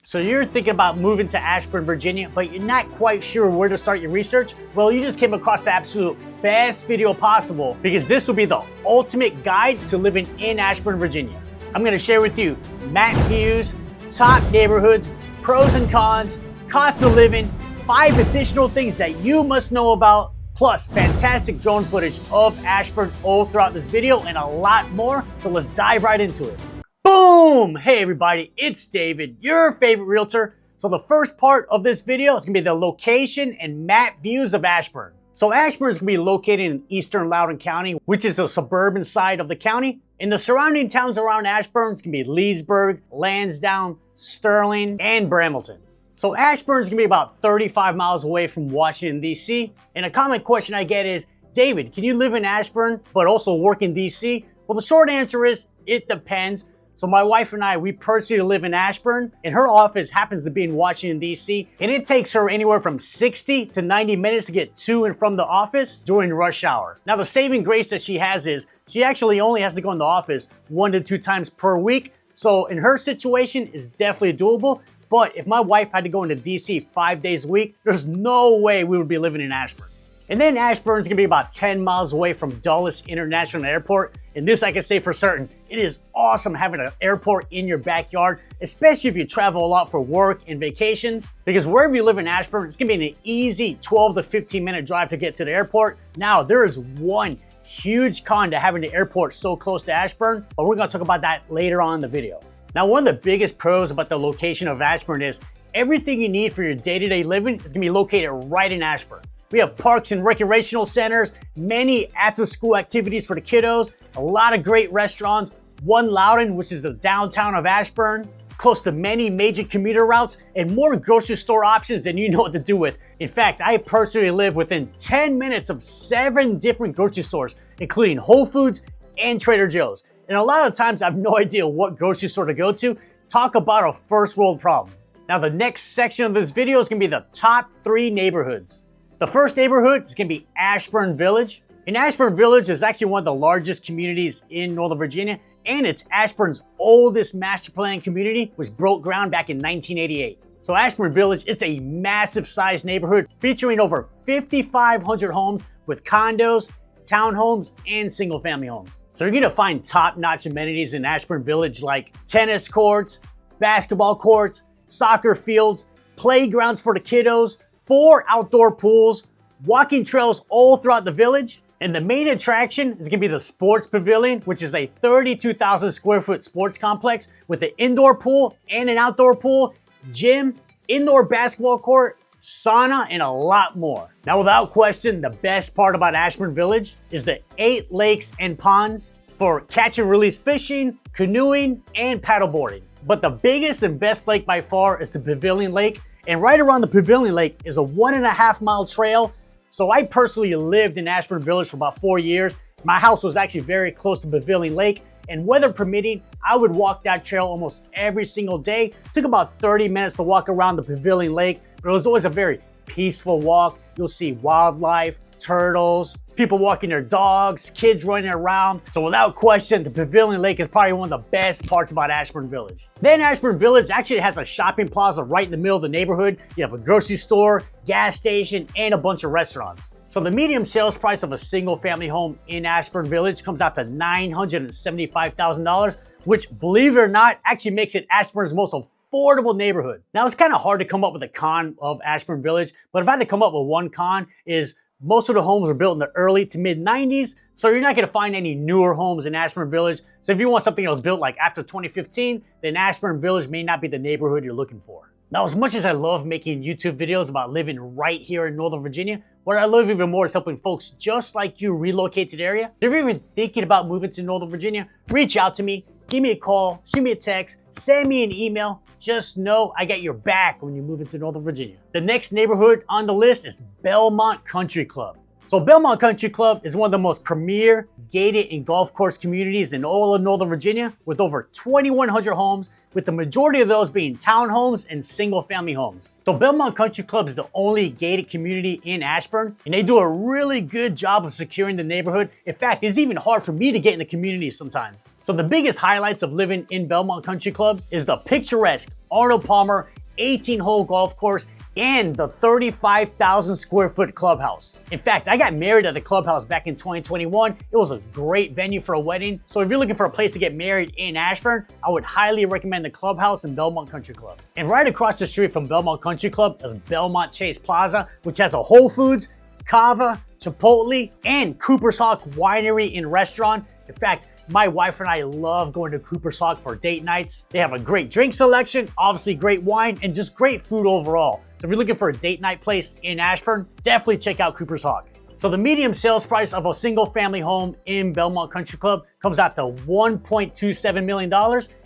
So you're thinking about moving to Ashburn, Virginia, but you're not quite sure where to start your research? Well, you just came across the absolute best video possible, because this will be the ultimate guide to living in Ashburn, Virginia. I'm gonna share with you map views, top neighborhoods, pros and cons, cost of living, 5 additional things that you must know about, plus fantastic drone footage of Ashburn all throughout this video and a lot more. So let's dive right into it. Boom! Hey everybody, it's David, your favorite realtor. So the first part of this video is gonna be the location and map views of Ashburn. So Ashburn is gonna be located in eastern Loudoun County, which is the suburban side of the county. And the surrounding towns around Ashburn is gonna be Leesburg, Lansdowne, Sterling, and Brambleton. So Ashburn is gonna be about 35 miles away from Washington, D.C. And a common question I get is, David, can you live in Ashburn but also work in D.C.? Well, the short answer is, it depends. So my wife and I, we personally live in Ashburn, and her office happens to be in Washington, D.C., and it takes her anywhere from 60 to 90 minutes to get to and from the office during rush hour. Now, the saving grace that she has is she actually only has to go in the office 1 to 2 times per week. So in her situation, it's definitely doable. But if my wife had to go into D.C. 5 days a week, there's no way we would be living in Ashburn. And then Ashburn's gonna be about 10 miles away from Dulles International Airport. And this I can say for certain, it is awesome having an airport in your backyard, especially if you travel a lot for work and vacations, because wherever you live in Ashburn, it's gonna be an easy 12 to 15 minute drive to get to the airport. Now, there is one huge con to having the airport so close to Ashburn, but we're gonna talk about that later on in the video. Now, one of the biggest pros about the location of Ashburn is everything you need for your day-to-day living is gonna be located right in Ashburn. We have parks and recreational centers, many after-school activities for the kiddos, a lot of great restaurants, One Loudoun, which is the downtown of Ashburn, close to many major commuter routes, and more grocery store options than you know what to do with. In fact, I personally live within 10 minutes of 7 different grocery stores, including Whole Foods and Trader Joe's. And a lot of times I have no idea what grocery store to go to. Talk about a first world problem. Now, the next section of this video is gonna be the top 3 neighborhoods. The first neighborhood is gonna be Ashburn Village. And Ashburn Village is actually one of the largest communities in Northern Virginia, and it's Ashburn's oldest master plan community, which broke ground back in 1988. So Ashburn Village is a massive sized neighborhood featuring over 5,500 homes with condos, townhomes, and single family homes. So you're gonna find top-notch amenities in Ashburn Village like tennis courts, basketball courts, soccer fields, playgrounds for the kiddos, 4 outdoor pools, walking trails all throughout the village. And the main attraction is gonna be the Sports Pavilion, which is a 32,000 square foot sports complex with an indoor pool and an outdoor pool, gym, indoor basketball court, sauna, and a lot more. Now, without question, the best part about Ashburn Village is the 8 lakes and ponds for catch and release fishing, canoeing, and paddleboarding. But the biggest and best lake by far is the Pavilion Lake. And right around the Pavilion Lake is a 1.5 mile trail. So I personally lived in Ashburn Village for about 4 years. My house was actually very close to Pavilion Lake, and weather permitting, I would walk that trail almost every single day. It took about 30 minutes to walk around the Pavilion Lake, but it was always a very peaceful walk. You'll see wildlife, turtles, people walking their dogs, kids running around. So without question, the Pavilion Lake is probably one of the best parts about Ashburn Village. Then Ashburn Village actually has a shopping plaza right in the middle of the neighborhood. You have a grocery store, gas station, and a bunch of restaurants. So the median sales price of a single family home in Ashburn Village comes out to $975,000, which, believe it or not, actually makes it Ashburn's most affordable neighborhood. Now, it's kind of hard to come up with a con of Ashburn Village, but if I had to come up with one con, is most of the homes were built in the early to mid 90s, so you're not gonna find any newer homes in Ashburn Village. So if you want something that was built like after 2015, then Ashburn Village may not be the neighborhood you're looking for. Now, as much as I love making YouTube videos about living right here in Northern Virginia, what I love even more is helping folks just like you relocate to the area. If you're even thinking about moving to Northern Virginia, reach out to me. Give me a call, shoot me a text, send me an email. Just know I got your back when you move into Northern Virginia. The next neighborhood on the list is Belmont Country Club. So Belmont Country Club is one of the most premier gated and golf course communities in all of Northern Virginia, with over 2,100 homes, with the majority of those being townhomes and single family homes. So Belmont Country Club is the only gated community in Ashburn, and they do a really good job of securing the neighborhood. In fact, it's even hard for me to get in the community sometimes. So the biggest highlights of living in Belmont Country Club is the picturesque Arnold Palmer 18-hole golf course, and the 35,000 square foot clubhouse. In fact, I got married at the clubhouse back in 2021. It was a great venue for a wedding. So if you're looking for a place to get married in Ashburn, I would highly recommend the clubhouse in Belmont Country Club. And right across the street from Belmont Country Club is Belmont Chase Plaza, which has a Whole Foods, Cava, Chipotle, and Cooper's Hawk Winery and Restaurant. In fact, my wife and I love going to Cooper's Hawk for date nights. They have a great drink selection, obviously great wine, and just great food overall. So if you're looking for a date night place in Ashburn, definitely check out Cooper's Hawk. So the median sales price of a single family home in Belmont Country Club comes out to $1.27 million,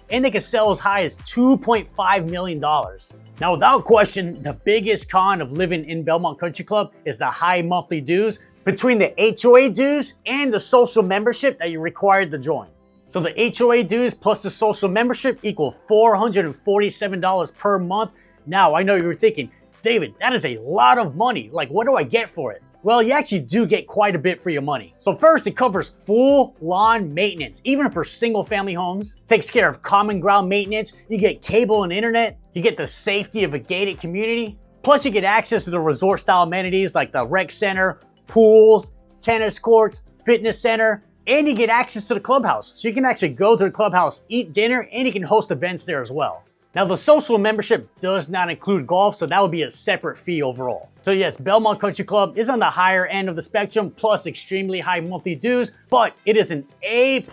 and they can sell as high as $2.5 million. Now, without question, the biggest con of living in Belmont Country Club is the high monthly dues between the HOA dues and the social membership that you're required to join. So the HOA dues plus the social membership equal $447 per month. Now, I know you're thinking, David, that is a lot of money. Like, what do I get for it? Well, you actually do get quite a bit for your money. So first, it covers full lawn maintenance, even for single family homes. It takes care of common ground maintenance. You get cable and internet. You get the safety of a gated community. Plus, you get access to the resort style amenities like the rec center, pools, tennis courts, fitness center, and you get access to the clubhouse. So you can actually go to the clubhouse, eat dinner, and you can host events there as well. Now, the social membership does not include golf, so that would be a separate fee overall. So yes, Belmont Country Club is on the higher end of the spectrum, plus extremely high monthly dues, but it is an A+++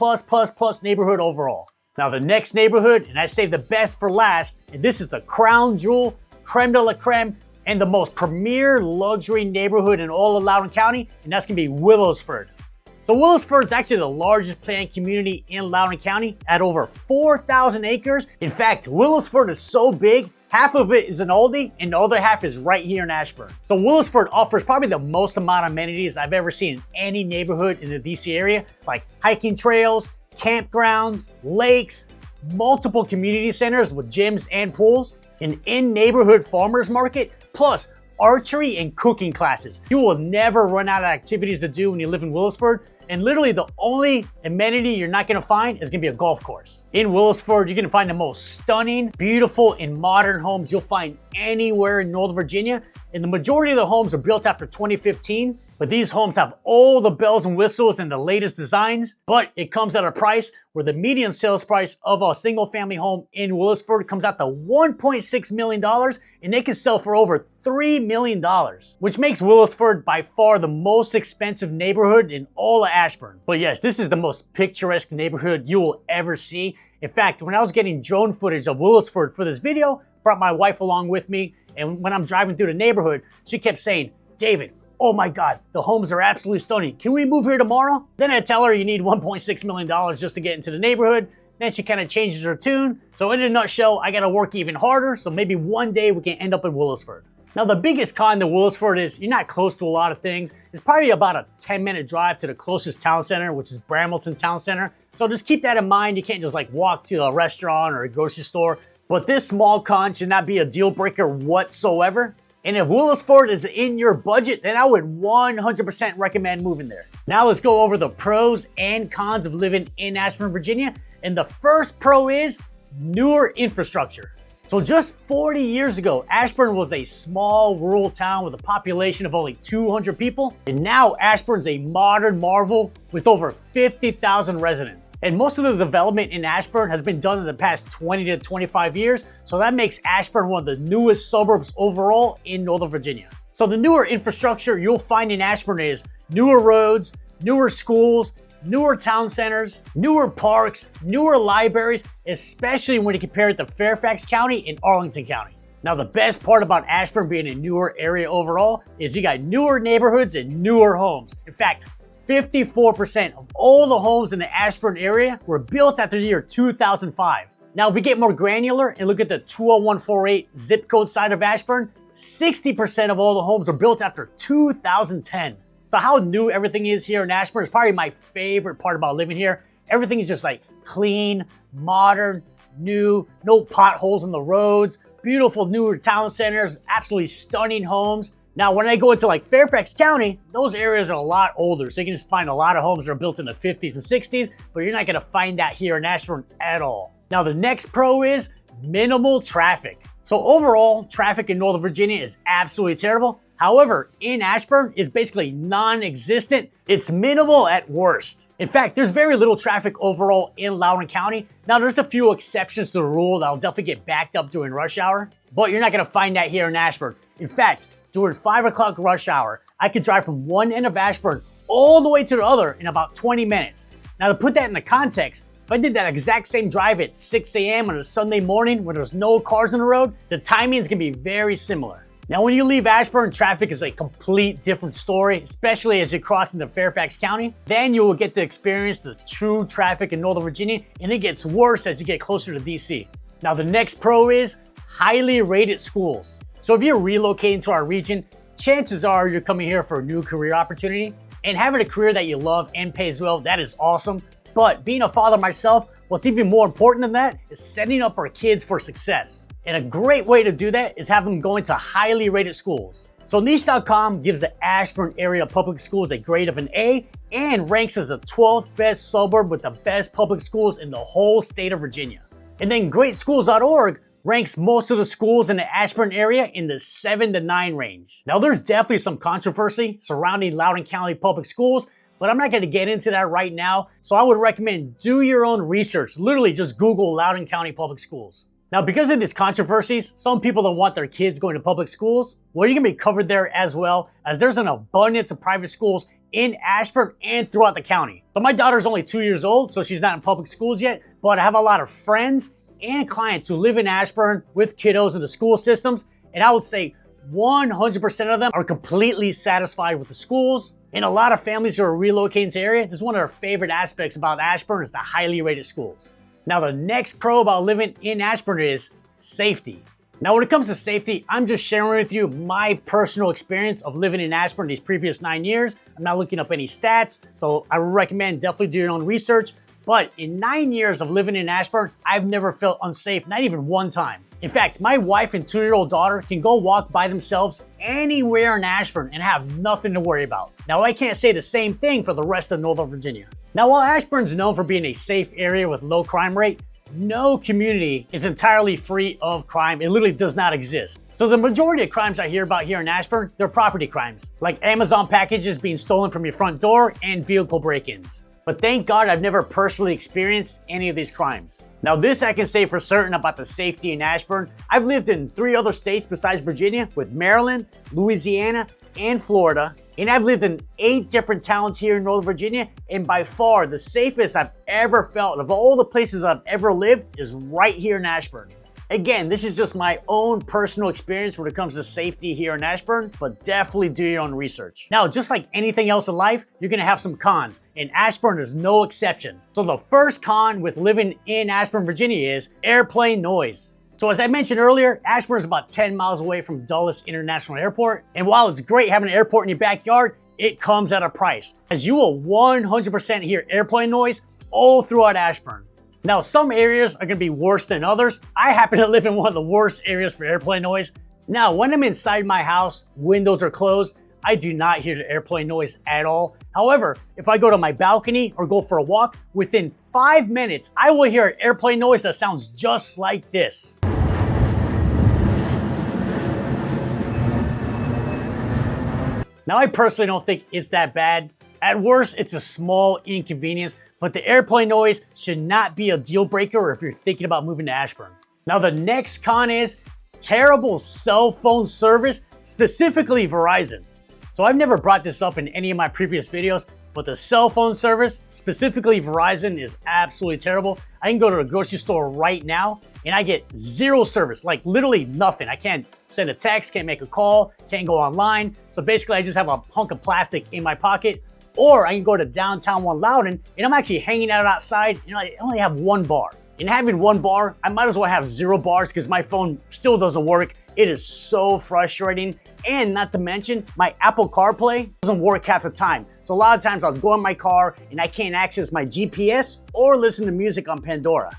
neighborhood overall. Now, the next neighborhood, and I saved the best for last, and this is the crown jewel, creme de la creme, and the most premier luxury neighborhood in all of Loudoun County, and that's gonna be Willowsford. So Willowsford is actually the largest planned community in Loudoun County at over 4,000 acres. In fact, Willowsford is so big, half of it is in Aldi and the other half is right here in Ashburn. So Willowsford offers probably the most amount of amenities I've ever seen in any neighborhood in the DC area, like hiking trails, campgrounds, lakes, multiple community centers with gyms and pools, an in-neighborhood farmers market, plus archery and cooking classes. You will never run out of activities to do when you live in Willowsford, and literally the only amenity you're not gonna find is gonna be a golf course. In Willowsford, you're gonna find the most stunning, beautiful, and modern homes you'll find anywhere in Northern Virginia, and the majority of the homes are built after 2015, but these homes have all the bells and whistles and the latest designs, but it comes at a price where the median sales price of a single family home in Willowsford comes out to $1.6 million, and they can sell for over $3 million, which makes Willowsford by far the most expensive neighborhood in all of Ashburn. But yes, this is the most picturesque neighborhood you will ever see. In fact, when I was getting drone footage of Willowsford for this video, brought my wife along with me, and when I'm driving through the neighborhood, she kept saying, David, oh my God, the homes are absolutely stunning. Can we move here tomorrow? Then I tell her you need $1.6 million just to get into the neighborhood. Then she kind of changes her tune. So in a nutshell, I gotta work even harder, so maybe one day we can end up in Willowsford. Now, the biggest con to Willowsford is you're not close to a lot of things. It's probably about a 10-minute drive to the closest town center, which is Brambleton Town Center. So just keep that in mind. You can't just like walk to a restaurant or a grocery store. But this small con should not be a deal breaker whatsoever. And if Willowsford is in your budget, then I would 100% recommend moving there. Now let's go over the pros and cons of living in Ashburn, Virginia. And the first pro is newer infrastructure. So just 40 years ago, Ashburn was a small rural town with a population of only 200 people. And now Ashburn's a modern marvel with over 50,000 residents. And most of the development in Ashburn has been done in the past 20 to 25 years. So that makes Ashburn one of the newest suburbs overall in Northern Virginia. So the newer infrastructure you'll find in Ashburn is newer roads, newer schools, newer town centers, newer parks, newer libraries, especially when you compare it to Fairfax County and Arlington County. Now, the best part about Ashburn being a newer area overall is you got newer neighborhoods and newer homes. In fact, 54% of all the homes in the Ashburn area were built after the year 2005. Now, if we get more granular and look at the 20148 zip code side of Ashburn, 60% of all the homes were built after 2010. So how new everything is here in Ashburn is probably my favorite part about living here. Everything is just like clean, modern, new, no potholes in the roads, beautiful newer town centers, absolutely stunning homes. Now, when I go into like Fairfax County, those areas are a lot older. So you can just find a lot of homes that are built in the 50s and 60s, but you're not gonna find that here in Ashburn at all. Now, the next pro is minimal traffic. So overall, traffic in Northern Virginia is absolutely terrible. However, in Ashburn is basically non-existent. It's minimal at worst. In fact, there's very little traffic overall in Loudoun County. Now, there's a few exceptions to the rule that'll definitely get backed up during rush hour, but you're not gonna find that here in Ashburn. In fact, during 5 o'clock rush hour, I could drive from one end of Ashburn all the way to the other in about 20 minutes. Now, to put that into context, if I did that exact same drive at 6 a.m. on a Sunday morning when there's no cars on the road, the timing is gonna be very similar. Now, when you leave Ashburn, traffic is a complete different story, especially as you cross into Fairfax County. Then you will get to experience the true traffic in Northern Virginia, and it gets worse as you get closer to DC. Now, the next pro is highly rated schools. So if you're relocating to our region, chances are you're coming here for a new career opportunity, and having a career that you love and pays well, that is awesome. But being a father myself, what's even more important than that is setting up our kids for success. And a great way to do that is have them going to highly rated schools. So niche.com gives the Ashburn area public schools a grade of an A and ranks as the 12th best suburb with the best public schools in the whole state of Virginia. And then greatschools.org ranks most of the schools in the Ashburn area in the 7 to 9 range. Now, there's definitely some controversy surrounding Loudoun County public schools, but I'm not going to get into that right now. So I would recommend do your own research. Literally just Google Loudoun County public schools. Now, because of these controversies, some people don't want their kids going to public schools. Well, you're going to be covered there as well, as there's an abundance of private schools in Ashburn and throughout the county. So my daughter's only 2 years old, so she's not in public schools yet, but I have a lot of friends and clients who live in Ashburn with kiddos in the school systems, and I would say 100% of them are completely satisfied with the schools. And a lot of families who are relocating to the area, this is one of their favorite aspects about Ashburn is the highly rated schools. Now, the next pro about living in Ashburn is safety. Now, when it comes to safety, I'm just sharing with you my personal experience of living in Ashburn these previous 9 years. I'm not looking up any stats, so I would recommend definitely do your own research. But in 9 years of living in Ashburn, I've never felt unsafe, not even one time. In fact, my wife and 2-year-old daughter can go walk by themselves anywhere in Ashburn and have nothing to worry about. Now, I can't say the same thing for the rest of Northern Virginia. Now, while Ashburn's known for being a safe area with low crime rate, no community is entirely free of crime. It literally does not exist. So the majority of crimes I hear about here in Ashburn, they're property crimes, like Amazon packages being stolen from your front door and vehicle break-ins. But thank God I've never personally experienced any of these crimes. Now, this I can say for certain about the safety in Ashburn. I've lived in 3 other states besides Virginia, with Maryland, Louisiana, and Florida. And I've lived in 8 different towns here in Northern Virginia, and by far the safest I've ever felt of all the places I've ever lived is right here in Ashburn. Again, this is just my own personal experience when it comes to safety here in Ashburn, but definitely do your own research. Now, just like anything else in life, you're gonna have some cons, and Ashburn is no exception. So the first con with living in Ashburn, Virginia is airplane noise. So as I mentioned earlier, Ashburn is about 10 miles away from Dulles International Airport, and while it's great having an airport in your backyard, it comes at a price, as you will 100% hear airplane noise all throughout Ashburn. Now, some areas are gonna be worse than others. I happen to live in one of the worst areas for airplane noise. Now, when I'm inside my house, windows are closed, I do not hear the airplane noise at all. However, if I go to my balcony or go for a walk, within 5 minutes, I will hear an airplane noise that sounds just like this. Now, I personally don't think it's that bad. At worst, it's a small inconvenience, but the airplane noise should not be a deal breaker if you're thinking about moving to Ashburn. Now, the next con is terrible cell phone service, specifically Verizon. So I've never brought this up in any of my previous videos, but the cell phone service, specifically Verizon, is absolutely terrible. I can go to a grocery store right now and I get zero service, like literally nothing. I can't send a text, can't make a call, can't go online. So basically I just have a hunk of plastic in my pocket. Or I can go to downtown Loudoun and I'm actually hanging out outside and I only have 1 bar. And having 1 bar, I might as well have 0 bars because my phone still doesn't work. It is so frustrating. And not to mention, my Apple CarPlay doesn't work half the time. So a lot of times I'll go in my car and I can't access my GPS or listen to music on Pandora.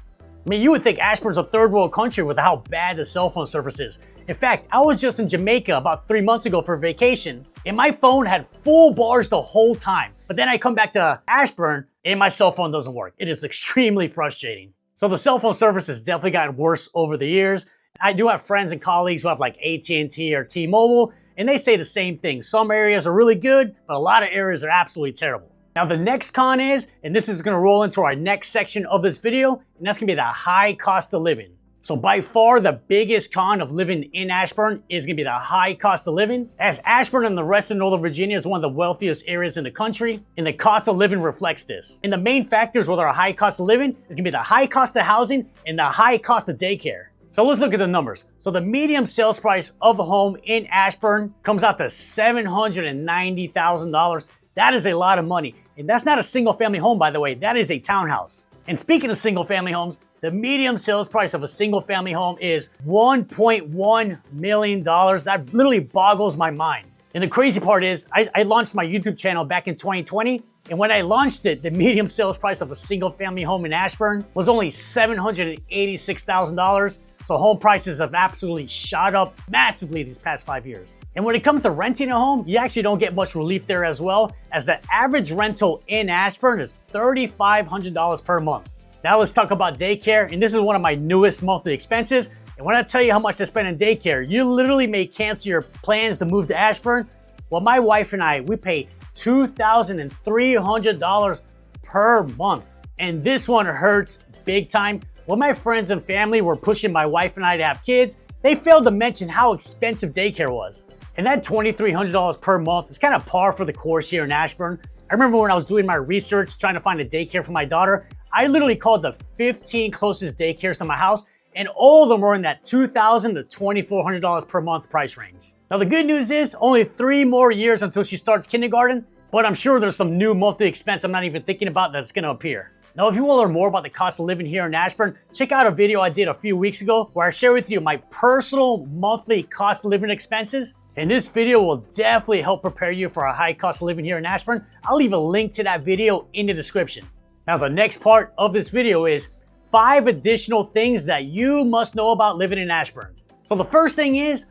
I mean, you would think Ashburn's a third world country with how bad the cell phone service is. In fact, I was just in Jamaica about 3 months ago for vacation, and my phone had full bars the whole time. But then I come back to Ashburn, and my cell phone doesn't work. It is extremely frustrating. So the cell phone service has definitely gotten worse over the years. I do have friends and colleagues who have like AT&T or T-Mobile, and they say the same thing. Some areas are really good, but a lot of areas are absolutely terrible. Now the next con is, and this is gonna roll into our next section of this video, and that's gonna be the high cost of living. So by far the biggest con of living in Ashburn is gonna be the high cost of living, as Ashburn and the rest of Northern Virginia is one of the wealthiest areas in the country, and the cost of living reflects this. And the main factors with our high cost of living is gonna be the high cost of housing and the high cost of daycare. So let's look at the numbers. So the median sales price of a home in Ashburn comes out to $790,000. That is a lot of money. And that's not a single family home, by the way, that is a townhouse. And speaking of single family homes, the median sales price of a single family home is $1.1 million. That literally boggles my mind. And the crazy part is, I launched my YouTube channel back in 2020. And when I launched it, the median sales price of a single family home in Ashburn was only $786,000. So home prices have absolutely shot up massively these past 5 years. And when it comes to renting a home, you actually don't get much relief there as well, as the average rental in Ashburn is $3,500 per month. Now let's talk about daycare, and this is one of my newest monthly expenses. And when I tell you how much I spend in daycare, you literally may cancel your plans to move to Ashburn. Well, my wife and I, we pay $2,300 per month. And this one hurts big time. When my friends and family were pushing my wife and I to have kids, they failed to mention how expensive daycare was. And that $2,300 per month is kind of par for the course here in Ashburn. I remember when I was doing my research trying to find a daycare for my daughter, I literally called the 15 closest daycares to my house, and all of them were in that $2,000 to $2,400 per month price range. Now the good news is only 3 more years until she starts kindergarten, but I'm sure there's some new monthly expense I'm not even thinking about that's gonna appear. Now if you want to learn more about the cost of living here in Ashburn, check out a video I did a few weeks ago where I share with you my personal monthly cost of living expenses. And this video will definitely help prepare you for a high cost of living here in Ashburn. I'll leave a link to that video in the description. Now the next part of this video is 5 additional things that you must know about living in Ashburn. So the first thing is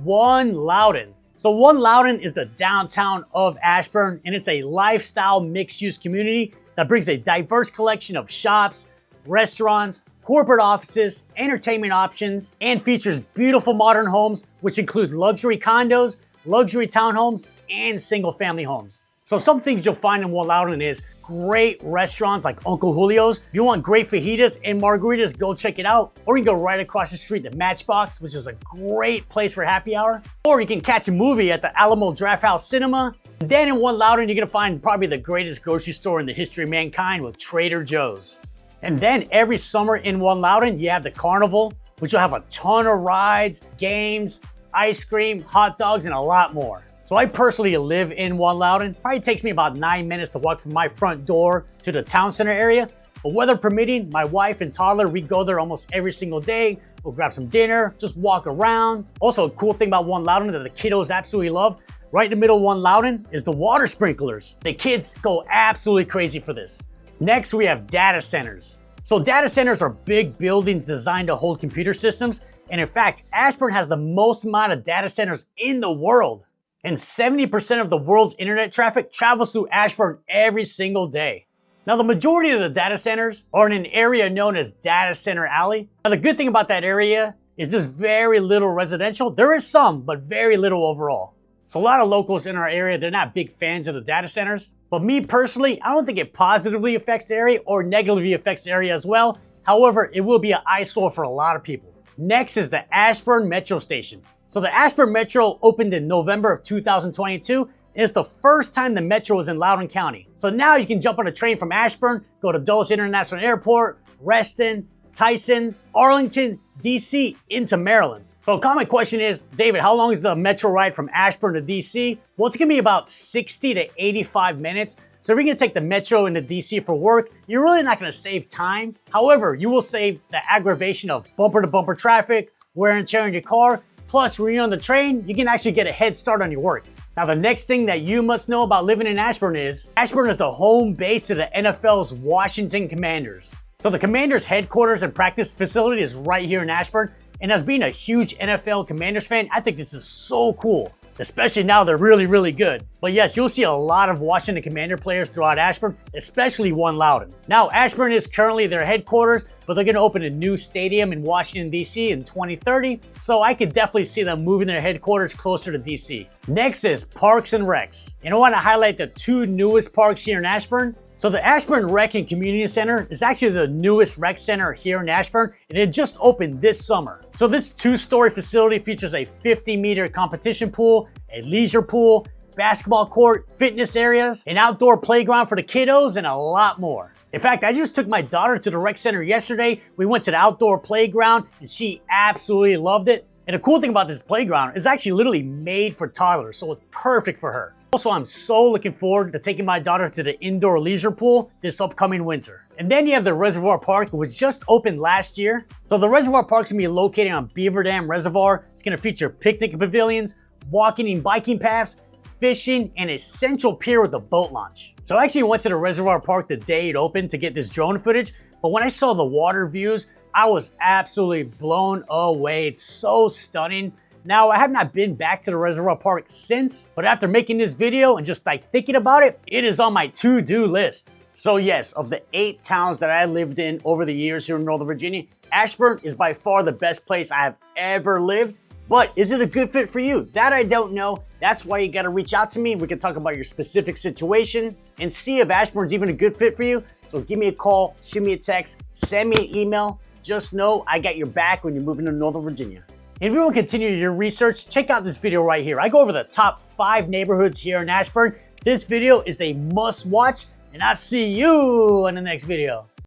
One Loudoun. So One Loudoun is the downtown of Ashburn, and it's a lifestyle mixed-use community that brings a diverse collection of shops, restaurants, corporate offices, entertainment options, and features beautiful modern homes, which include luxury condos, luxury townhomes, and single-family homes. So some things you'll find in One Loudoun is great restaurants like Uncle Julio's. If you want great fajitas and margaritas, go check it out. Or you can go right across the street to Matchbox, which is a great place for happy hour. Or you can catch a movie at the Alamo Drafthouse Cinema. And then in One Loudoun, you're gonna find probably the greatest grocery store in the history of mankind with Trader Joe's. And then every summer in One Loudoun, you have the carnival, which will have a ton of rides, games, ice cream, hot dogs, and a lot more. So I personally live in One Loudoun. Probably takes me about 9 minutes to walk from my front door to the town center area. But weather permitting, my wife and toddler, we go there almost every single day. We'll grab some dinner, just walk around. Also, a cool thing about One Loudoun that the kiddos absolutely love, right in the middle of One Loudoun is the water sprinklers. The kids go absolutely crazy for this. Next, we have data centers. So data centers are big buildings designed to hold computer systems. And in fact, Ashburn has the most amount of data centers in the world. And 70% of the world's internet traffic travels through Ashburn every single day. Now, the majority of the data centers are in an area known as Data Center Alley. Now, the good thing about that area is there's very little residential. There is some, but very little overall. So a lot of locals in our area, they're not big fans of the data centers. But me personally, I don't think it positively affects the area or negatively affects the area as well. However, it will be an eyesore for a lot of people. Next is the Ashburn Metro Station. So the Ashburn Metro opened in November of 2022, and it's the first time the Metro is in Loudoun County. So now you can jump on a train from Ashburn, go to Dulles International Airport, Reston, Tysons, Arlington, DC, into Maryland. So a common question is, David, how long is the Metro ride from Ashburn to DC? Well, it's gonna be about 60 to 85 minutes. So if you're gonna take the Metro into DC for work, you're really not gonna save time. However, you will save the aggravation of bumper to bumper traffic, wear and tear on your car. Plus, when you're on the train, you can actually get a head start on your work. Now, the next thing that you must know about living in Ashburn is the home base to the NFL's Washington Commanders. So the Commanders headquarters and practice facility is right here in Ashburn. And as being a huge NFL Commanders fan, I think this is so cool. especially now they're really good. But yes, you'll see a lot of Washington Commander players throughout Ashburn, especially one Loudon. Now, Ashburn is currently their headquarters, but they're gonna open a new stadium in Washington, DC in 2030, so I could definitely see them moving their headquarters closer to DC. Next is Parks and Recs. And I wanna highlight the two newest parks here in Ashburn. So the Ashburn Rec and Community Center is actually the newest rec center here in Ashburn, and it just opened this summer. So this two-story facility features a 50-meter competition pool, a leisure pool, basketball court, fitness areas, an outdoor playground for the kiddos, and a lot more. In fact, I just took my daughter to the rec center yesterday. We went to the outdoor playground, and she absolutely loved it. And the cool thing about this playground is actually literally made for toddlers, so it's perfect for her. Also, I'm so looking forward to taking my daughter to the indoor leisure pool this upcoming winter. And then you have the Reservoir Park, which just opened last year. So the Reservoir Park's gonna be located on Beaver Dam Reservoir. It's gonna feature picnic pavilions, walking and biking paths, fishing, and a central pier with a boat launch. So I actually went to the Reservoir Park the day it opened to get this drone footage, but when I saw the water views, I was absolutely blown away. It's so stunning. Now, I have not been back to the Reservoir Park since, but after making this video and just thinking about it, it is on my to-do list. So yes, of the 8 towns that I lived in over the years here in Northern Virginia, Ashburn is by far the best place I have ever lived. But is it a good fit for you? That I don't know. That's why you gotta reach out to me. We can talk about your specific situation and see if Ashburn's even a good fit for you. So give me a call, shoot me a text, send me an email. Just know I got your back when you're moving to Northern Virginia. And if you want to continue your research, check out this video right here. I go over the top 5 neighborhoods here in Ashburn. This video is a must watch, and I'll see you in the next video.